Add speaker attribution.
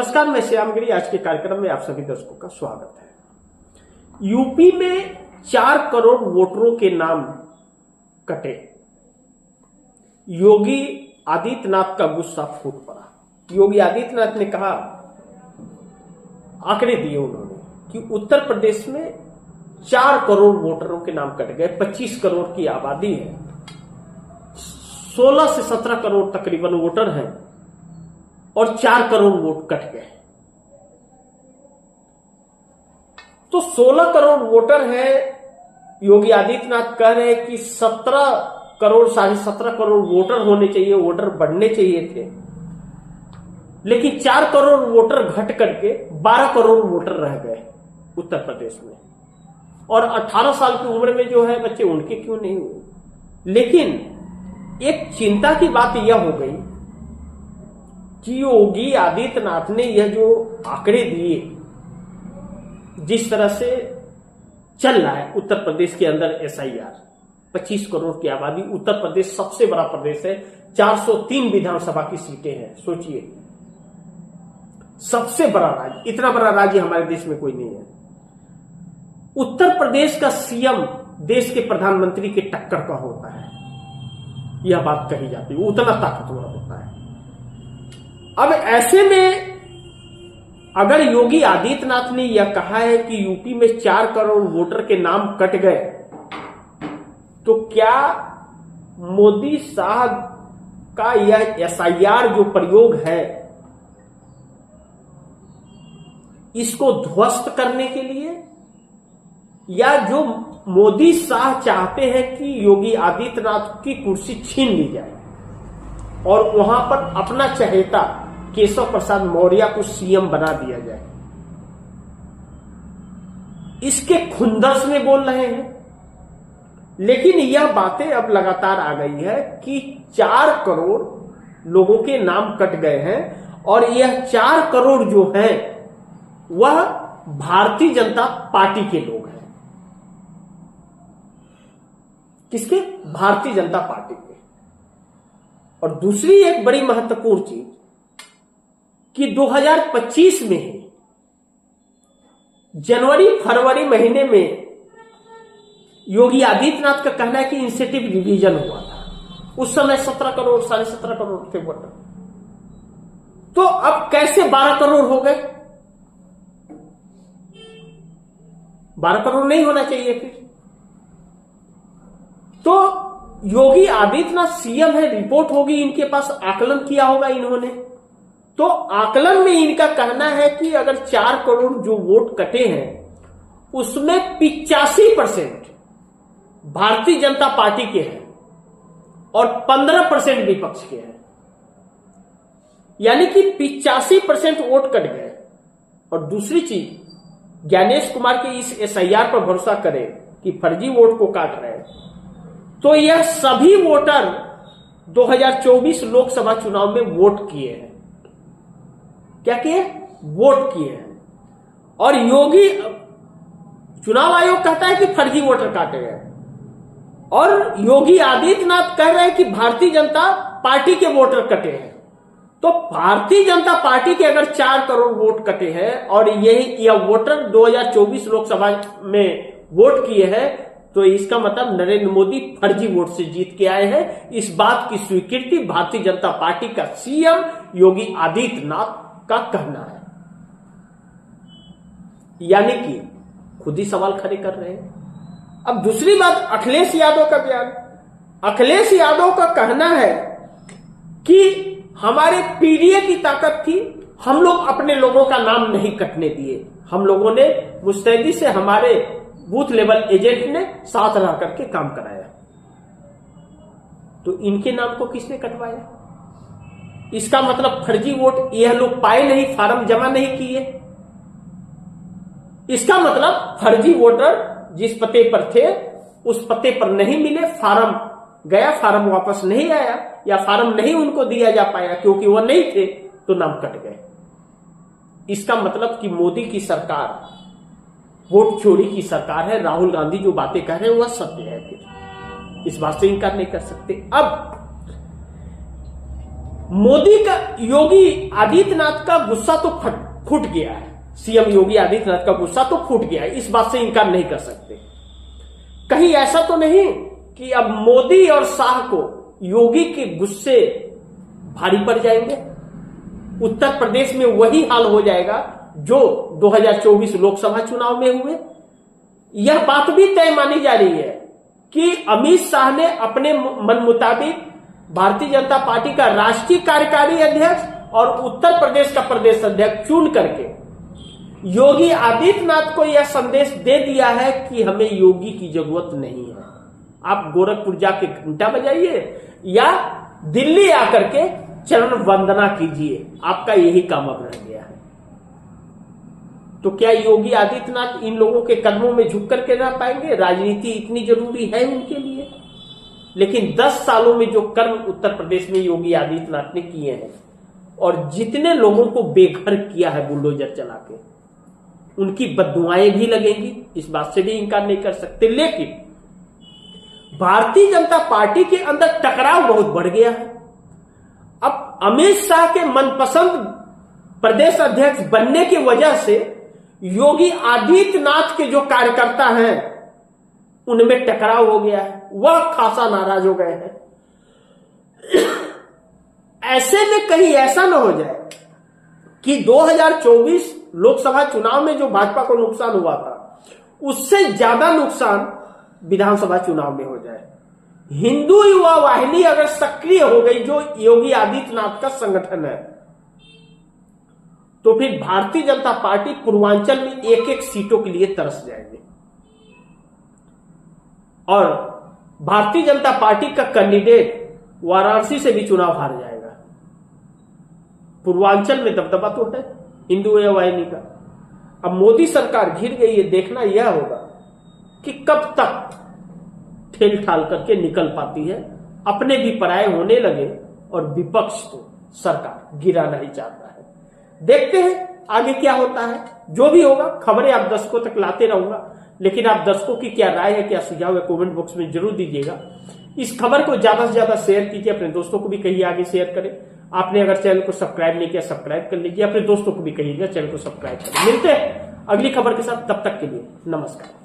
Speaker 1: नमस्कार, मैं श्यामगिरी। आज के कार्यक्रम में आप सभी दर्शकों का स्वागत है। यूपी में 4 करोड़ वोटरों के नाम कटे। योगी आदित्यनाथ का गुस्सा फूट पड़ा। योगी आदित्यनाथ ने कहा, आंकड़े दिए उन्होंने कि उत्तर प्रदेश में 4 करोड़ वोटरों के नाम कट गए। 25 करोड़ की आबादी है, 16 से 17 करोड़ तकरीबन वोटर हैं और 4 करोड़ वोट कट गए। तो 16 करोड़ वोटर हैं। योगी आदित्यनाथ कह रहे हैं कि 17 करोड़, 17.5 करोड़ वोटर होने चाहिए, वोटर बढ़ने चाहिए थे, लेकिन 4 करोड़ वोटर घट करके 12 करोड़ वोटर रह गए उत्तर प्रदेश में। और 18 साल की उम्र में जो है बच्चे, उनके क्यों नहीं हुए। लेकिन एक चिंता की बात यह हो गई कि योगी आदित्यनाथ ने यह जो आंकड़े दिए, जिस तरह से चल रहा है उत्तर प्रदेश के अंदर एसआईआर, 25 करोड़ की आबादी, उत्तर प्रदेश सबसे बड़ा प्रदेश है, 403 विधानसभा की सीटें हैं। सोचिए, सबसे बड़ा राज्य, इतना बड़ा राज्य हमारे देश में कोई नहीं है। उत्तर प्रदेश का सीएम देश के प्रधानमंत्री के टक्कर का होता है, यह बात कही जाती है, उतना ताकतवर होता है। अब ऐसे में अगर योगी आदित्यनाथ ने यह कहा है कि यूपी में 4 करोड़ वोटर के नाम कट गए, तो क्या मोदी साहब का यह एसआईआर जो प्रयोग है, इसको ध्वस्त करने के लिए, या जो मोदी साहब चाहते हैं कि योगी आदित्यनाथ की कुर्सी छीन ली जाए और वहां पर अपना चहेता केशव प्रसाद मौर्य को सीएम बना दिया जाए, इसके खुंदस में बोल रहे हैं। लेकिन यह बातें अब लगातार आ गई है कि 4 करोड़ लोगों के नाम कट गए हैं और यह 4 करोड़ जो हैं वह भारतीय जनता पार्टी के लोग हैं। किसके? भारतीय जनता पार्टी के। और दूसरी एक बड़ी महत्वपूर्ण चीज कि 2025 में ही जनवरी फरवरी महीने में योगी आदित्यनाथ का कहना है कि इंसेंटिव रिवीजन हुआ था। उस समय 17 करोड़, 17.5 करोड़ थे वोटर। तो अब कैसे 12 करोड़ हो गए? 12 करोड़ नहीं होना चाहिए फिर। तो योगी आदित्यनाथ सीएम है, रिपोर्ट होगी इनके पास, आकलन किया होगा इन्होंने। तो आकलन में इनका कहना है कि अगर 4 करोड़ जो वोट कटे हैं उसमें 85% भारतीय जनता पार्टी के हैं और 15% विपक्ष के हैं, यानी कि 85% वोट कट गए। और दूसरी चीज, ज्ञानेश कुमार के इस एसआईआर पर भरोसा करें कि फर्जी वोट को काट रहे हैं, तो यह सभी वोटर 2024 लोकसभा चुनाव में वोट किए हैं। क्या किए? वोट किए हैं। और योगी चुनाव आयोग कहता है कि फर्जी वोटर काटे गए, और योगी आदित्यनाथ कह रहे हैं कि भारतीय जनता पार्टी के वोटर कटे हैं। तो भारतीय जनता पार्टी के अगर 4 करोड़ वोट कटे हैं और यह वोटर 2024 लोकसभा में वोट किए हैं, तो इसका मतलब नरेंद्र मोदी फर्जी वोट से जीत के आए हैं। इस बात की स्वीकृति भारतीय जनता पार्टी का सीएम योगी आदित्यनाथ का कहना है। यानी कि खुद ही सवाल खड़े कर रहे हैं। अब दूसरी बात, अखिलेश यादव का बयान। अखिलेश यादव का कहना है कि हमारे पीडीए की ताकत थी, हम लोग अपने लोगों का नाम नहीं कटने दिए, हम लोगों ने मुस्तैदी से, हमारे बूथ लेवल एजेंट ने साथ रह करके काम कराया। तो इनके नाम को किसने कटवाया? इसका मतलब फर्जी वोट यह लोग पाए नहीं, फार्म जमा नहीं किए। इसका मतलब फर्जी वोटर जिस पते पर थे उस पते पर नहीं मिले, फार्म गया, फार्म वापस नहीं आया, या फार्म नहीं उनको दिया जा पाया क्योंकि वह नहीं थे, तो नाम कट गए। इसका मतलब कि मोदी की सरकार वोट चोरी की सरकार है। राहुल गांधी जो बातें कह रहे हैं वह सत्य है, फिर इस बात से इनकार नहीं कर सकते। अब मोदी का, योगी आदित्यनाथ का गुस्सा तो फूट गया है। सीएम योगी आदित्यनाथ का गुस्सा तो फूट गया है, इस बात से इनकार नहीं कर सकते। कहीं ऐसा तो नहीं कि अब मोदी और शाह को योगी के गुस्से भारी पड़ जाएंगे। उत्तर प्रदेश में वही हाल हो जाएगा जो 2024 लोकसभा चुनाव में हुए। यह बात भी तय मानी जा रही है कि अमित शाह ने अपने मन मुताबिक भारतीय जनता पार्टी का राष्ट्रीय कार्यकारी अध्यक्ष और उत्तर प्रदेश का प्रदेश अध्यक्ष चुन करके योगी आदित्यनाथ को यह संदेश दे दिया है कि हमें योगी की जरूरत नहीं है। आप गोरखपुर जाके घंटा बजाइए या दिल्ली आकर के चरण वंदना कीजिए, आपका यही काम अब रह गया है। तो क्या योगी आदित्यनाथ इन लोगों के कदमों में झुक करके रह पाएंगे? राजनीति इतनी जरूरी है उनके लिए। लेकिन 10 सालों में जो कर्म उत्तर प्रदेश में योगी आदित्यनाथ ने किए हैं और जितने लोगों को बेघर किया है बुलडोजर चला के, उनकी बददुआएं भी लगेंगी, इस बात से भी इनकार नहीं कर सकते। लेकिन भारतीय जनता पार्टी के अंदर टकराव बहुत बढ़ गया है। अब अमित शाह के मनपसंद प्रदेश अध्यक्ष बनने की वजह से योगी आदित्यनाथ के जो कार्यकर्ता हैं उनमें टकराव हो गया है, वह खासा नाराज हो गए हैं। ऐसे में कहीं ऐसा न हो जाए कि 2024 लोकसभा चुनाव में जो भाजपा को नुकसान हुआ था उससे ज्यादा नुकसान विधानसभा चुनाव में हो जाए। हिंदू युवा वाहिनी अगर सक्रिय हो गई, जो योगी आदित्यनाथ का संगठन है, तो फिर भारतीय जनता पार्टी पूर्वांचल में एक एक सीटों के लिए तरस जाएगी और भारतीय जनता पार्टी का कैंडिडेट वाराणसी से भी चुनाव हार जाएगा। पूर्वांचल में दबदबा तो है हिंदू युवा वाहिनी का। अब मोदी सरकार घिर गई है, देखना यह होगा कि कब तक ठेल ठाल करके निकल पाती है। अपने भी पराये होने लगे और विपक्ष तो सरकार गिराना ही चाहता है। देखते हैं आगे क्या होता है। जो भी होगा खबरें आप दर्शकों तक लाते रहूंगा, लेकिन आप दर्शकों की क्या राय है, क्या सुझाव है, कमेंट बॉक्स में जरूर दीजिएगा। इस खबर को ज्यादा से ज्यादा शेयर कीजिए, अपने दोस्तों को भी कहिए आगे शेयर करें। आपने अगर चैनल को सब्सक्राइब नहीं किया सब्सक्राइब कर लीजिए, अपने दोस्तों को भी कहिएगा चैनल को सब्सक्राइब करें। मिलते हैं अगली खबर के साथ, तब तक के लिए नमस्कार।